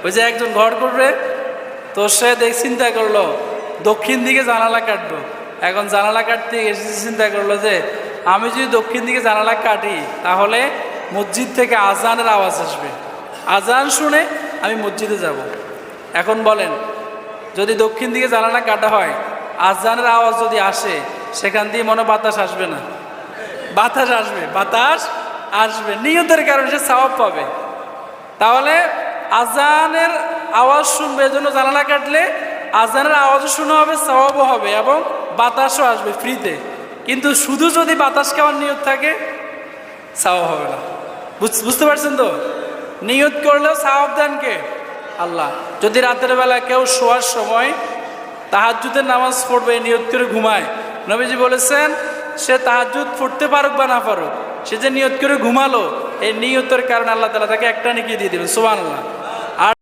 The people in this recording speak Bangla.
ওই যে একজন ঘর করবে, তো সে চিন্তা করলো দক্ষিণ দিকে জানালা কাটবো। এখন জানালা কাটতে এসে চিন্তা করলো যে আমি যদি দক্ষিণ দিকে জানালা কাটি তাহলে মসজিদ থেকে আজানের আওয়াজ আসবে, আজান শুনে আমি মসজিদে যাব। এখন বলেন, যদি দক্ষিণ দিকে জানালা কাটা হয়, আজানের আওয়াজ যদি আসে, সেখান দিয়ে মনে বাতাস আসবে না? বাতাস আসবে, বাতাস আসবে। নিয়তের কারণে সে সওয়াব পাবে। তাহলে আজানের আওয়াজ শুনবে, এজন্য জানালা কাটলে আজানের আওয়াজও শোনা হবে, সওয়াবও হবে এবং বাতাসও আসবে ফ্রিতে। কিন্তু শুধু যদি বাতাস খাওয়ার নিয়ত থাকে, সওয়াব হবে না। বুঝতে পারছেন তো? নিয়ত করলেও সওয়াব দেন কে? আল্লাহ। যদি রাতের বেলা কেউ শোয়ার সময় তাহাজ্জুদের নামাজ পড়বে নিয়ত করে ঘুমায়, নবীজি বলেছেন সে তাহাজ্জুদ পড়তে পারুক বা না পারুক, সে যে নিয়ত করে ঘুমালো, এই নিয়তের কারণে আল্লাহ তাআলা তাকে একটা নেকি দিয়ে দিবেন। সুবহানাল্লাহ।